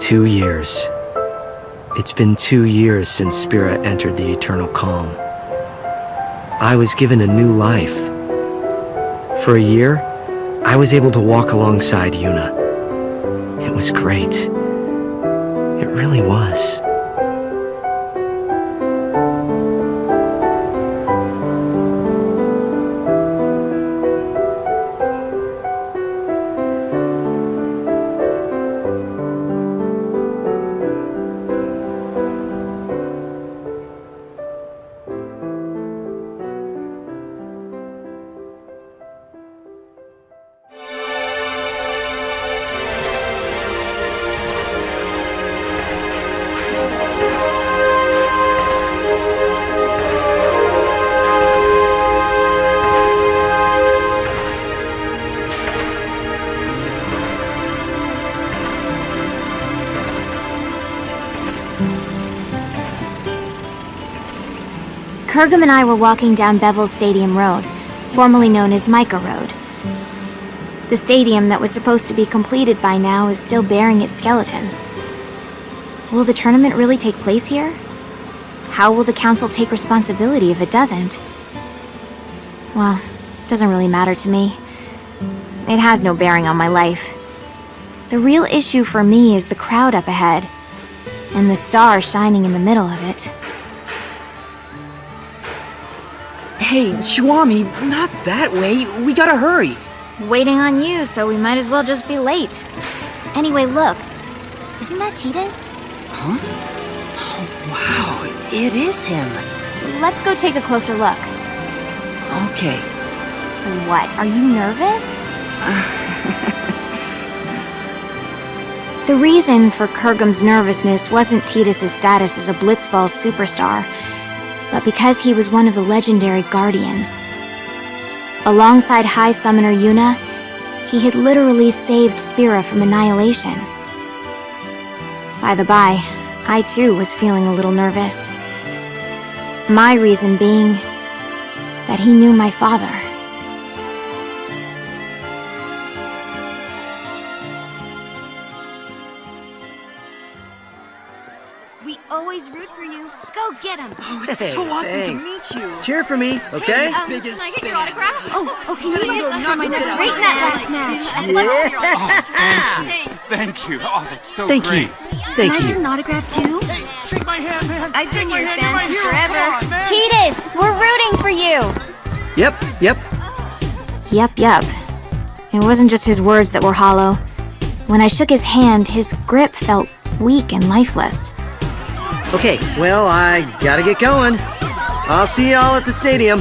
2 years. It's been 2 years since Spirit entered the eternal calm. I was given a new life. For a year, I was able to walk alongside Yuna. It was great. It really was. Kurgum and I were walking down Bevel's Stadium Road, formerly known as Micah Road. The stadium that was supposed to be completed by now is still bearing its skeleton. Will the tournament really take place here? How will the council take responsibility if it doesn't? Well, it doesn't really matter to me. It has no bearing on my life. The real issue for me is the crowd up ahead, and the star shining in the middle of it. Hey, Chuami, not that way. We gotta hurry. Waiting on you, so we might as well just be late. Anyway, look. Isn't that Titus? Huh? Oh, wow, it is him. Let's go take a closer look. Okay. What, are you nervous? The reason for Kurgum's nervousness wasn't Titus's status as a Blitzball superstar, but because he was one of the legendary Guardians. Alongside High Summoner Yuna, he had literally saved Spira from annihilation. By the by, I too was feeling a little nervous. My reason being that he knew my father. We always root for you. Go get him. Oh, it's so awesome thanks. to meet you. Cheer for me, okay? Can I get your autograph? Oh, Can you get go it knock my him neck? down. Great in that last match. Thank you. Oh, that's so Thank great. you. Thank Can I get you. an autograph too? Shake my hand, man. I've been your You're fan my since hero. forever. Come on, man. Titus, we're rooting for you! Yep. Yup. It wasn't just his words that were hollow. When I shook his hand, his grip felt weak and lifeless. Okay, well, I gotta get going. I'll see y'all at the stadium.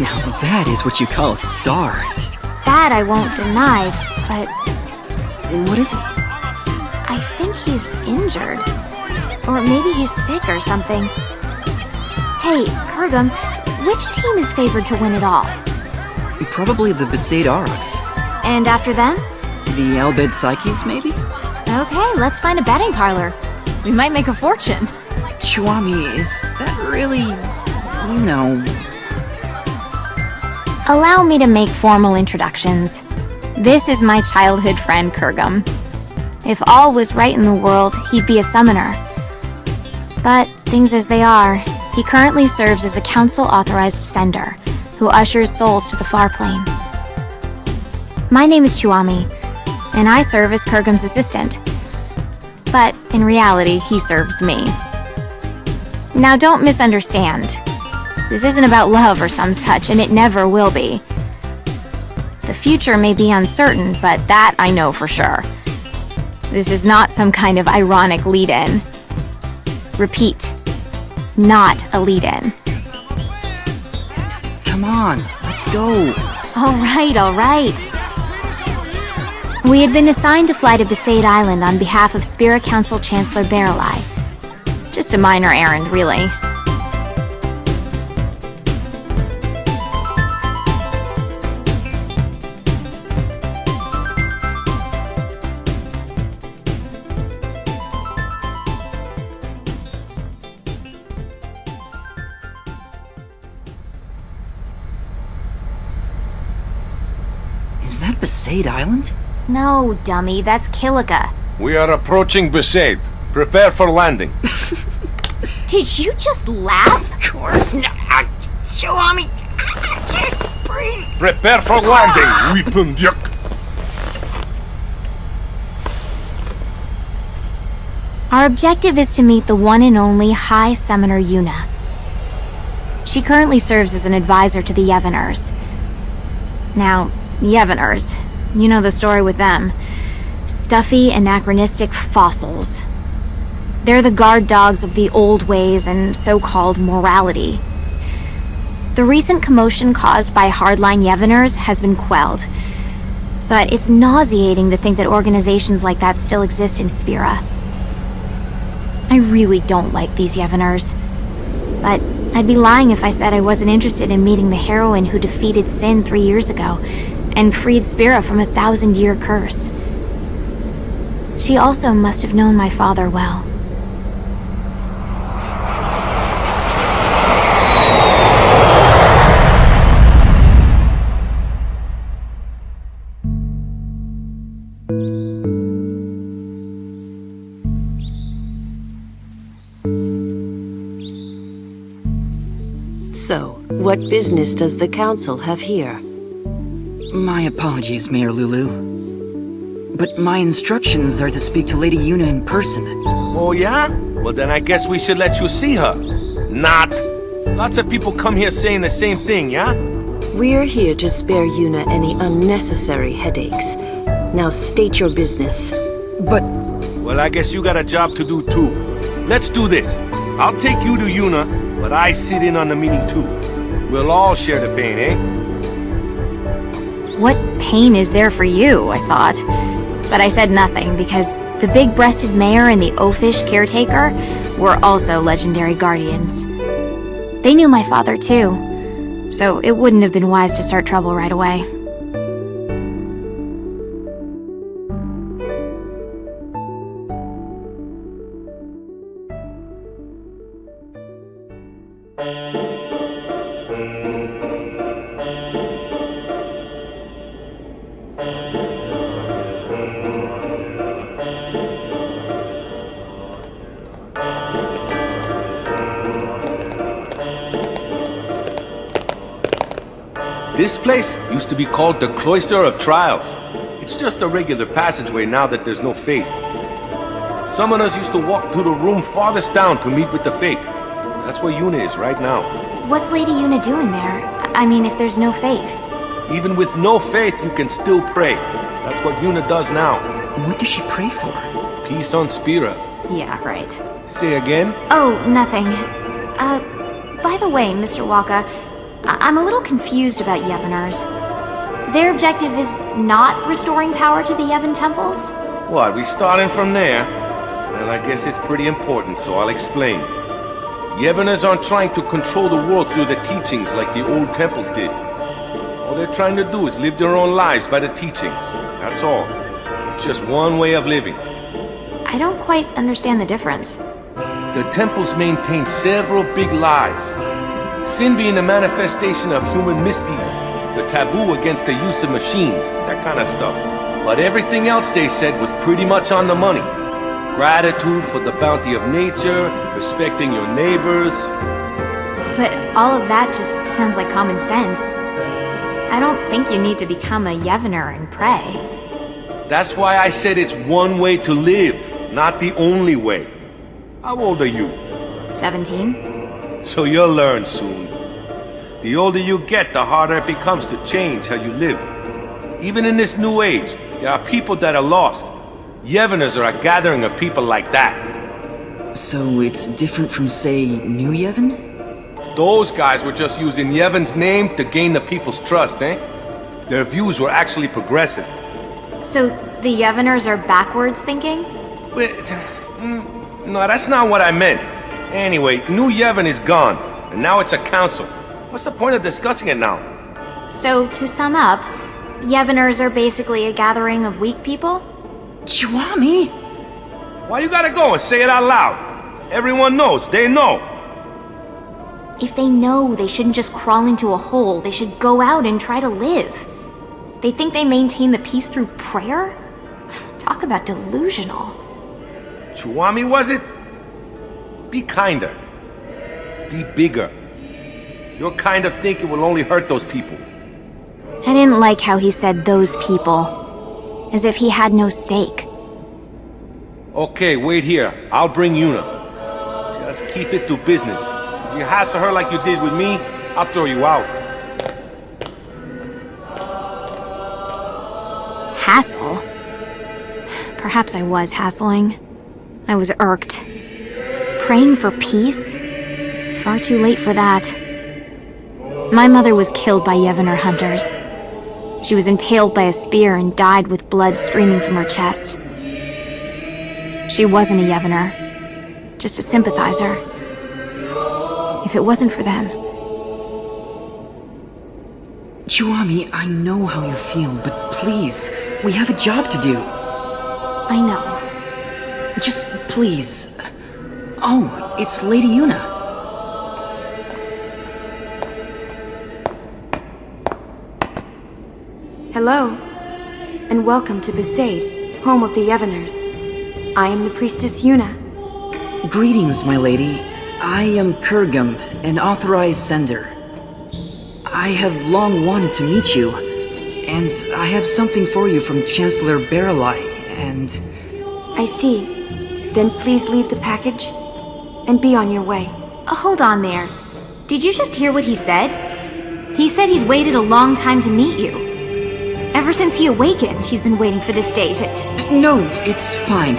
Now that is what you call a star. That I won't deny, but What is it? I think he's injured. Or maybe he's sick or something. Hey, Kurgum, which team is favored to win it all? Probably the Besaid Aurochs. And after them? The Albed Psyches, maybe? Okay, let's find a betting parlor. We might make a fortune. Chuami, is that really... you know... Allow me to make formal introductions. This is my childhood friend, Kurgum. If all was right in the world, he'd be a summoner. But things as they are, he currently serves as a council-authorized sender, who ushers souls to the far plane. My name is Chuami, and I serve as Kurgum's assistant. But in reality, he serves me. Now don't misunderstand. This isn't about love or some such, and it never will be. The future may be uncertain, but that I know for sure. This is not some kind of ironic lead-in. Repeat, not a lead-in. Come on, let's go. All right. We had been assigned to fly to Besaid Island on behalf of Spirit Council Chancellor Barrelai. Just a minor errand, really. Is that Besaid Island? No, dummy, that's Kilika. We are approaching Besaid. Prepare for landing. Did you just laugh? Of course not. Chihuami, I can't breathe. Prepare for landing, weapon yuck. Our objective is to meet the one and only High Summoner Yuna. She currently serves as an advisor to the Yevoners. Now, Yevoners, you know the story with them. Stuffy, anachronistic fossils. They're the guard dogs of the old ways and so-called morality. The recent commotion caused by hardline Yevoners has been quelled, but it's nauseating to think that organizations like that still exist in Spira. I really don't like these Yevoners, but I'd be lying if I said I wasn't interested in meeting the heroine who defeated Sin 3 years ago and freed Spira from a 1,000-year curse. She also must have known my father well. So, what business does the council have here? My apologies, Mayor Lulu. But my instructions are to speak to Lady Yuna in person. Oh yeah? Well then I guess we should let you see her. Not. Lots of people come here saying the same thing, yeah? We're here to spare Yuna any unnecessary headaches. Now state your business. But Well, I guess you got a job to do too. Let's do this. I'll take you to Yuna, but I sit in on the meeting too. We'll all share the pain, eh? What pain is there for you, I thought. But I said nothing because the big-breasted mayor and the oafish caretaker were also legendary guardians. They knew my father too, so it wouldn't have been wise to start trouble right away. This place used to be called the Cloister of Trials. It's just a regular passageway now that there's no faith. Summoners used to walk through the room farthest down to meet with the faith. That's where Yuna is right now. What's Lady Yuna doing there? I mean, if there's no faith. Even with no faith, you can still pray. That's what Yuna does now. what does she pray for? Peace on Spira. Yeah, right. Say again? Oh, nothing. By the way, Mr. Waka, I'm a little confused about Yevoners. Their objective is not restoring power to the Yevon temples? What, we starting from there? Well, I guess it's pretty important, so I'll explain. Yevoners aren't trying to control the world through the teachings like the old temples did. All they're trying to do is live their own lives by the teachings. That's all. It's just one way of living. I don't quite understand the difference. The temples maintain several big lies. Sin being a manifestation of human misdeeds, the taboo against the use of machines, that kind of stuff. But everything else they said was pretty much on the money. Gratitude for the bounty of nature, respecting your neighbors. But all of that just sounds like common sense. I don't think you need to become a Yevoner and pray. That's why I said it's one way to live, not the only way. How old are you? 17? So you'll learn soon. The older you get, the harder it becomes to change how you live. Even in this new age, there are people that are lost. Yevoners are a gathering of people like that. So it's different from, say, New Yevon? Those guys were just using Yevon's name to gain the people's trust, eh? Their views were actually progressive. So the Yevoners are backwards thinking? Wait, no, that's not what I meant. Anyway, New Yevon is gone, and now it's a council. What's the point of discussing it now? So to sum up, Yevoners are basically a gathering of weak people? Chihuami! Why you gotta go and say it out loud? Everyone knows, they know. If they know, they shouldn't just crawl into a hole. They should go out and try to live. They think they maintain the peace through prayer? Talk about delusional. Chuami, was it? Be kinder. Be bigger. Your kind of thinking will only hurt those people. I didn't like how he said those people. As if he had no stake. Okay, wait here. I'll bring Yuna. Just keep it to business. If you hassle her like you did with me, I'll throw you out. Hassle? Perhaps I was hassling. I was irked. Praying for peace? Far too late for that. My mother was killed by Yevner hunters. She was impaled by a spear and died with blood streaming from her chest. She wasn't a Yevner, just a sympathizer. If it wasn't for them... Chuami, I know how you feel, but please, we have a job to do. I know. Just please. Oh, it's Lady Yuna. Hello, and welcome to Besaid, home of the Yevoners. I am the priestess Yuna. Greetings, my lady. I am Kurgum, an authorized sender. I have long wanted to meet you, and I have something for you from Chancellor Baralai, and... I see. Then please leave the package, and be on your way. Hold on there. Did you just hear what he said? He said he's waited a long time to meet you. Ever since he awakened, he's been waiting for this day to... No, it's fine.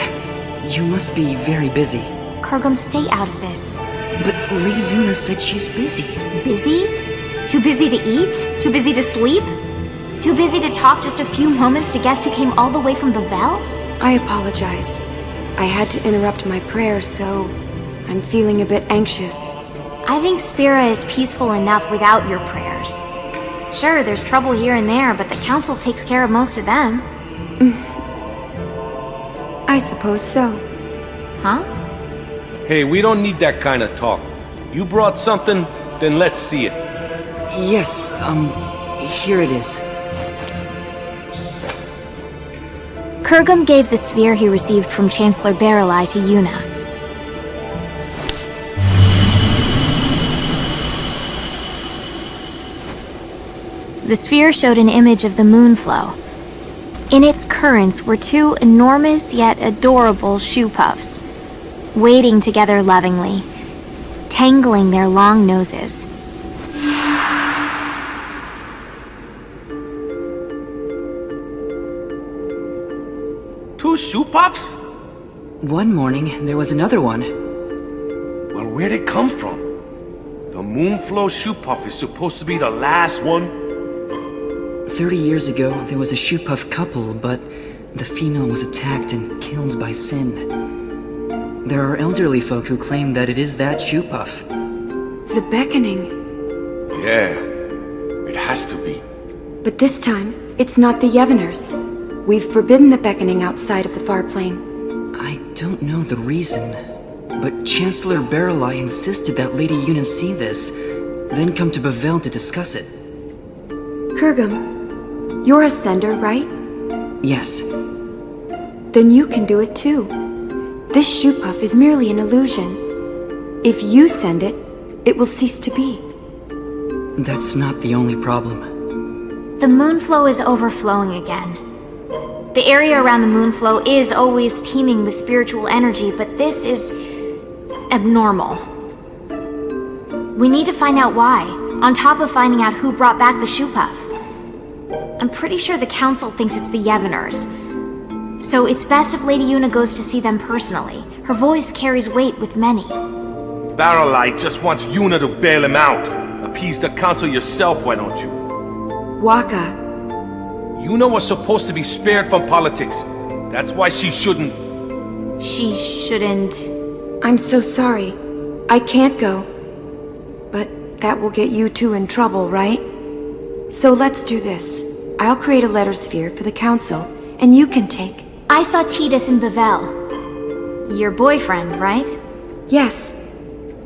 You must be very busy. Kurgum, stay out of this. But Lady Yuna said she's busy. Busy? Too busy to eat? Too busy to sleep? Too busy to talk just a few moments to guests who came all the way from Bavel? I apologize. I had to interrupt my prayers, so I'm feeling a bit anxious. I think Spira is peaceful enough without your prayers. Sure, there's trouble here and there, but the council takes care of most of them. I suppose so. Huh? Hey, we don't need that kind of talk. You brought something, then let's see it. Yes, here it is. Kurgum gave the sphere he received from Chancellor Baralai to Yuna. The sphere showed an image of the moonflow. In its currents were two enormous yet adorable shoe puffs, wading together lovingly, tangling their long noses. Two shoe puffs? One morning, there was another one. Well, where'd it come from? The Moonflow shoe puff is supposed to be the last one? 30 years ago, there was a shoe puff couple, but the female was attacked and killed by Sin. There are elderly folk who claim that it is that shoe puff. The beckoning. Yeah, it has to be. But this time, it's not the Yevoners. We've forbidden the beckoning outside of the far plane. I don't know the reason, but Chancellor Baralai insisted that Lady Yuna see this, then come to Bavel to discuss it. Kurgum, you're a sender, right? Yes. Then you can do it too. This shoe puff is merely an illusion. If you send it, it will cease to be. That's not the only problem. The moonflow is overflowing again. The area around the moonflow is always teeming with spiritual energy, but this is abnormal. We need to find out why, on top of finding out who brought back the shoe puff. I'm pretty sure the council thinks it's the Yevoners. So it's best if Lady Yuna goes to see them personally. Her voice carries weight with many. Baralai just wants Yuna to bail him out. Appease the council yourself, why don't you? Waka, Yuna was supposed to be spared from politics. That's why she shouldn't... She shouldn't... I'm so sorry. I can't go. But that will get you two in trouble, right? So let's do this. I'll create a letter sphere for the council, and you can take... I saw Titus in Bavel. Your boyfriend, right? Yes.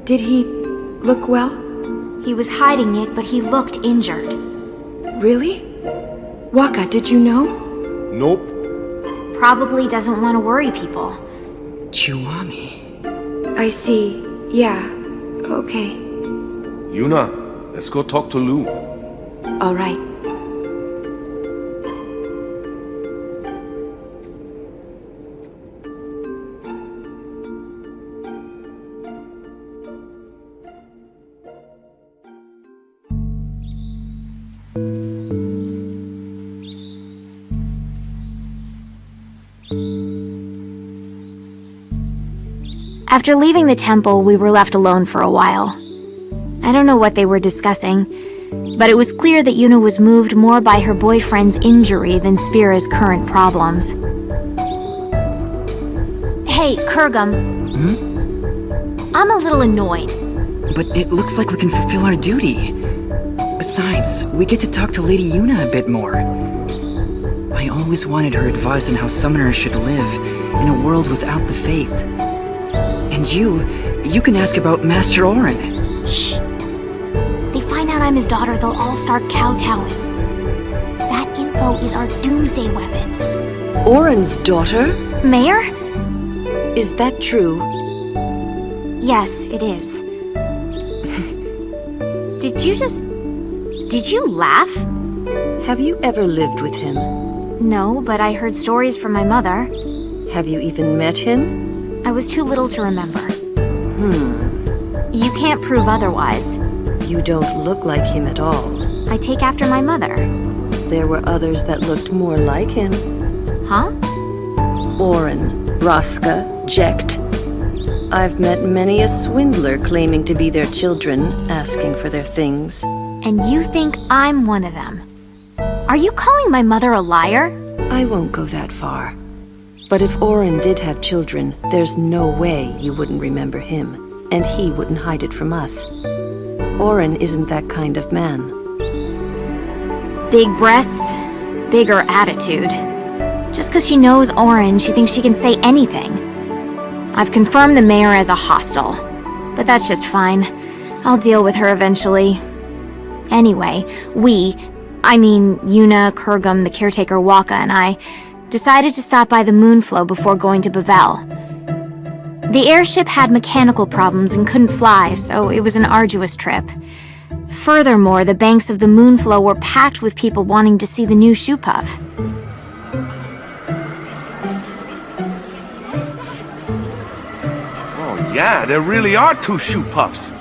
Did he look well? He was hiding it, but he looked injured. Really? Waka, did you know? Nope. Probably doesn't want to worry people. Chiwami. I see. Yeah. Okay. Yuna, let's go talk to Lou. All right. After leaving the temple, we were left alone for a while. I don't know what they were discussing, but it was clear that Yuna was moved more by her boyfriend's injury than Spira's current problems. Hey, Kurgum. I'm a little annoyed. But it looks like we can fulfill our duty. Besides, we get to talk to Lady Yuna a bit more. I always wanted her advice on how summoners should live in a world without the faith. And you can ask about Master Orin. Shh. They find out I'm his daughter, they'll all start kowtowing. That info is our doomsday weapon. Orin's daughter? Mayor? Is that true? Yes, it is. Did you laugh? Have you ever lived with him? No, but I heard stories from my mother. Have you even met him? I was too little to remember. You can't prove otherwise. You don't look like him at all. I take after my mother. There were others that looked more like him. Huh? Orin, Braska, Jecht. I've met many a swindler claiming to be their children, asking for their things. And you think I'm one of them? Are you calling my mother a liar? I won't go that far. But if Orin did have children, there's no way you wouldn't remember him, and he wouldn't hide it from us. Orin isn't that kind of man. Big breasts, bigger attitude. Just because she knows Orin, she thinks she can say anything. I've confirmed the mayor as a hostile, but that's just fine. I'll deal with her eventually. Anyway, Yuna, Kurgum, the caretaker Waka, and I decided to stop by the Moonflow before going to Bavel. The airship had mechanical problems and couldn't fly, so it was an arduous trip. Furthermore, the banks of the Moonflow were packed with people wanting to see the new shoe puff. Oh yeah, there really are two shoe puffs.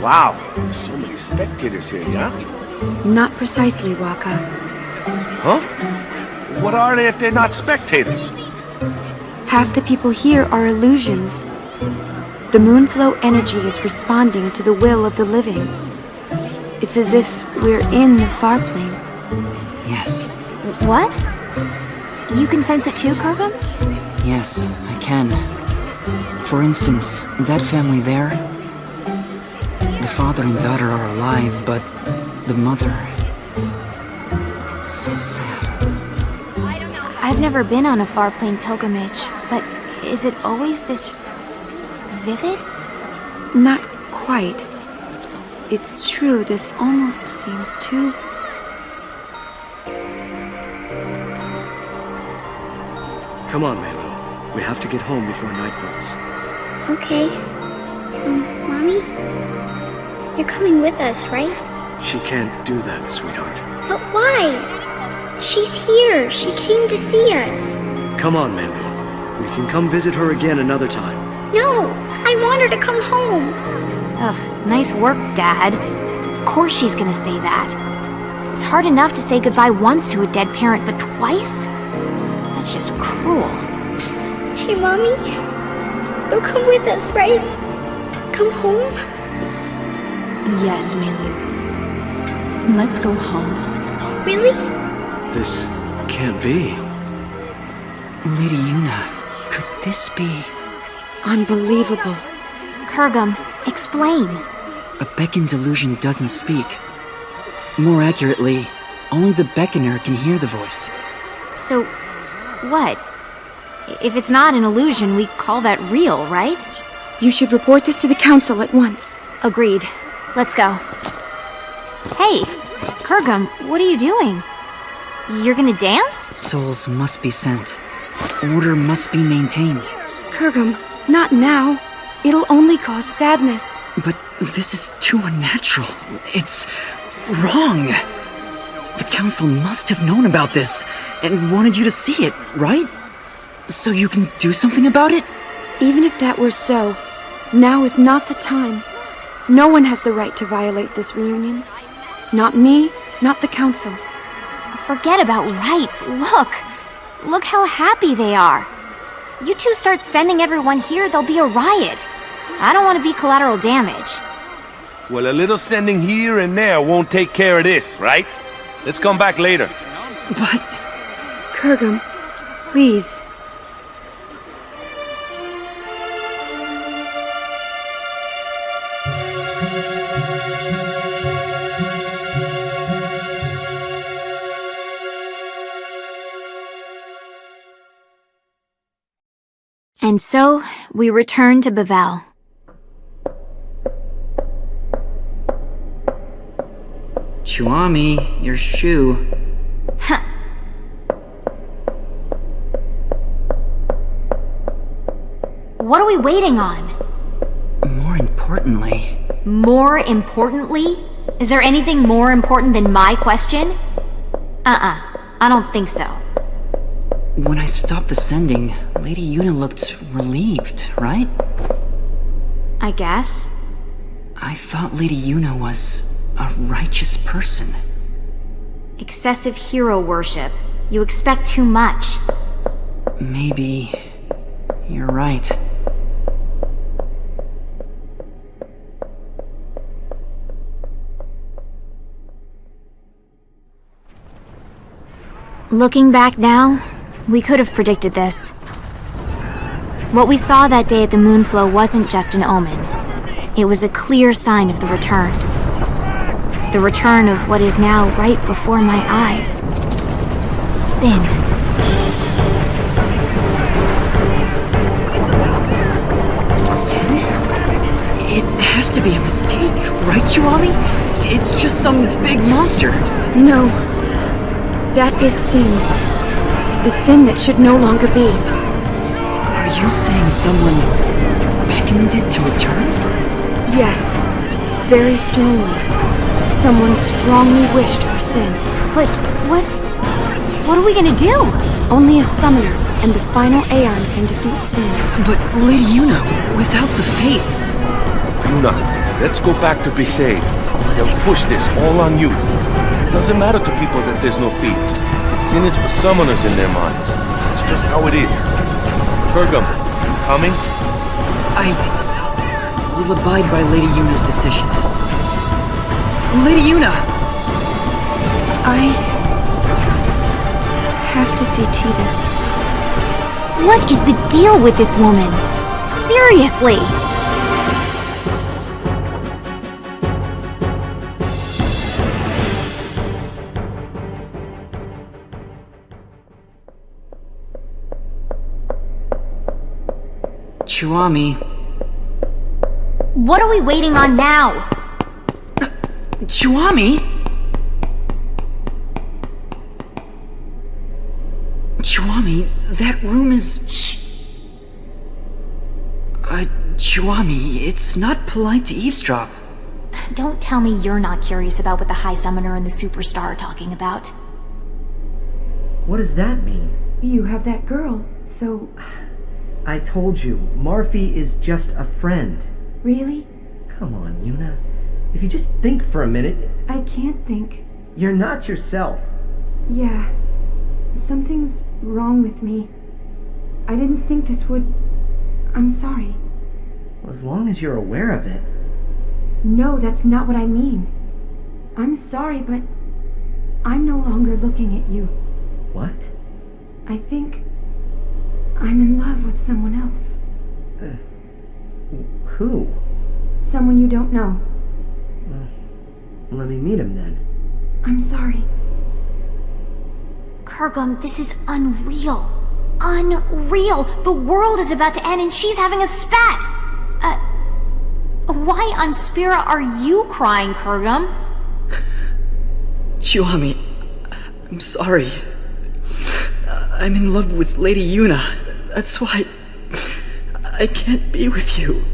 Wow, there's so many spectators here, yeah? Not precisely, Waka. Huh? What are they if they're not spectators? Half the people here are illusions. The Moonflow energy is responding to the will of the living. It's as if we're in the far plane. Yes, What? You can sense it too, Kurgum? yes, I can. For instance, that family there, the father and daughter are alive, but the mother... so sad. I've never been on a far plane pilgrimage, but is it always this vivid? Not quite. It's true, this almost seems too... Come on, Melu. We have to get home before night falls. Okay. Mommy? You're coming with us, right? She can't do that, sweetheart. But why? She's here. She came to see us. Come on, Melu. We can come visit her again another time. No! I want her to come home. Ugh, nice work, Dad. Of course she's gonna say that. It's hard enough to say goodbye once to a dead parent, but twice? That's just cruel. Hey, Mommy? You'll come with us, right? Come home? Yes, Melu. Let's go home. Really? This can't be. Lady Yuna, could this be... unbelievable. Kurgum, explain. A beckon delusion doesn't speak. More accurately, only the beckoner can hear the voice. So, what? If it's not an illusion, we call that real, right? You should report this to the council at once. Agreed. Let's go. Hey, Kurgum, what are you doing? You're gonna dance? Souls must be sent. Order must be maintained. Kurgum, not now. It'll only cause sadness. But this is too unnatural. It's wrong. The council must have known about this and wanted you to see it, right? So you can do something about it? Even if that were so, now is not the time. No one has the right to violate this reunion. Not me, not the council. Forget about rights. Look how happy they are. You two start sending everyone here, there'll be a riot. I don't want to be collateral damage. Well, a little sending here and there won't take care of this, right? Let's come back later. But... Kurgum, please. And so, we return to Bavel. Chuami, your shoe. Huh. What are we waiting on? More importantly... More importantly? Is there anything more important than my question? I don't think so. When I stopped the sending, Lady Yuna looked relieved, right? I guess. I thought Lady Yuna was a righteous person. Excessive hero worship. You expect too much. Maybe... you're right. Looking back now, we could have predicted this. What we saw that day at the Moonflow wasn't just an omen. It was a clear sign of the return. The return of what is now right before my eyes. Sin. Sin? It has to be a mistake, right, Chuami? It's just some big monster. No. That is sin. The sin that should no longer be. Are you saying someone beckoned it to return? Yes. Very strongly. Someone strongly wished for sin. But what are we gonna do? Only a summoner and the final Aeon can defeat sin. But Lady Yuna, without the faith... Yuna, let's go back to Besaid. They'll push this all on you. It doesn't matter to people that there's no faith. Sin is for summoners in their minds. It's just how it is. Kurgum, you coming? I will abide by Lady Yuna's decision. Lady Yuna! I have to see Titus. What is the deal with this woman? Seriously! Chuami... What are we waiting on now? Chuami? Chuami, that room is... Shh. Chuami, it's not polite to eavesdrop. Don't tell me you're not curious about what the High Summoner and the Superstar are talking about. What does that mean? You have that girl, so... I told you, Marfi is just a friend. Really? Come on, Yuna. If you just think for a minute... I can't think. You're not yourself. Yeah. Something's wrong with me. I didn't think this would... I'm sorry. Well, as long as you're aware of it. No, that's not what I mean. I'm sorry, but I'm no longer looking at you. What? I think I'm in love with someone else. Who? Someone you don't know. Well, let me meet him then. I'm sorry. Kurgum, this is unreal. Unreal! The world is about to end and she's having a spat! Why on Spira are you crying, Kurgum? Chuami, I'm sorry. I'm in love with Lady Yuna. That's why I can't be with you.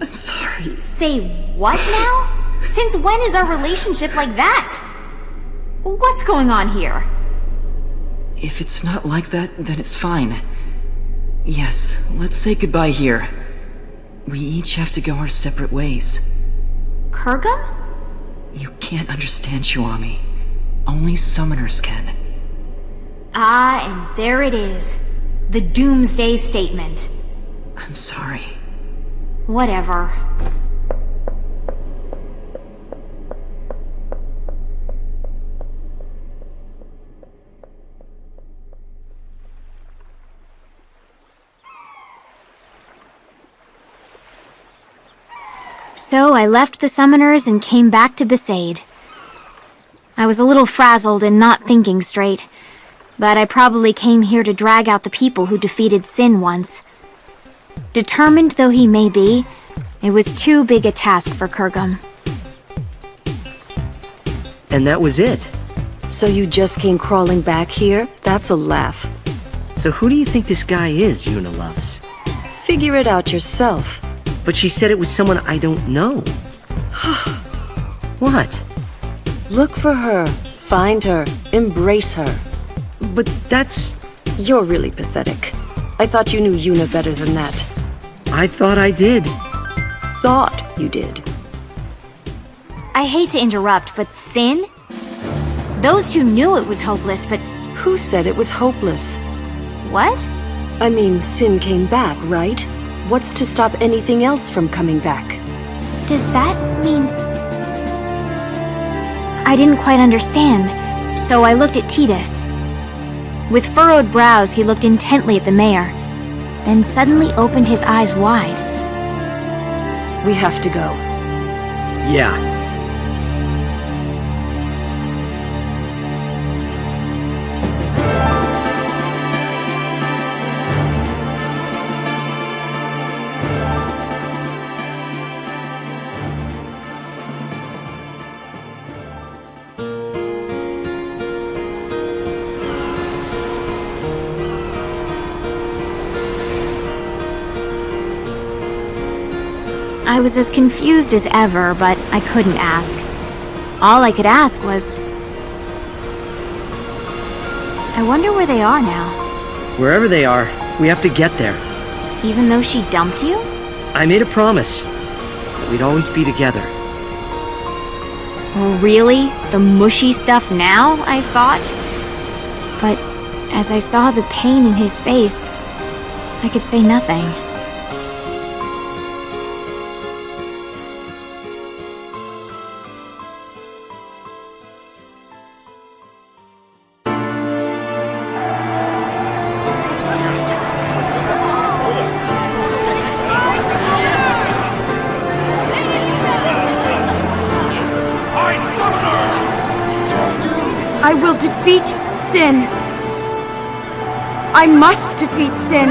I'm sorry. Say what now? Since when is our relationship like that? What's going on here? If it's not like that, then it's fine. Yes, let's say goodbye here. We each have to go our separate ways. Kurgum? You can't understand Shuami. Only summoners can. Ah, and there it is. The Doomsday Statement. I'm sorry. Whatever. So I left the summoners and came back to Besaid. I was a little frazzled and not thinking straight, but I probably came here to drag out the people who defeated Sin once. Determined though he may be, it was too big a task for Kurgum. And that was it. So you just came crawling back here? That's a laugh. So who do you think this guy is Yuna loves? Figure it out yourself. But she said it was someone I don't know. What? Look for her, find her, embrace her. But that's... You're really pathetic. I thought you knew Yuna better than that. I thought I did. Thought you did. I hate to interrupt, but Sin? Those two knew it was hopeless, but Who said it was hopeless? what? I mean, Sin came back, right? What's to stop anything else from coming back? Does that mean... I didn't quite understand, so I looked at Titus. With furrowed brows, he looked intently at the mayor, then suddenly opened his eyes wide. We have to go. Yeah. I was as confused as ever, but I couldn't ask. All I could ask was... I wonder where they are now. Wherever they are, we have to get there. Even though she dumped you? I made a promise that we'd always be together. Oh, really? The mushy stuff now, I thought? But as I saw the pain in his face, I could say nothing. I will defeat Sin. I must defeat Sin.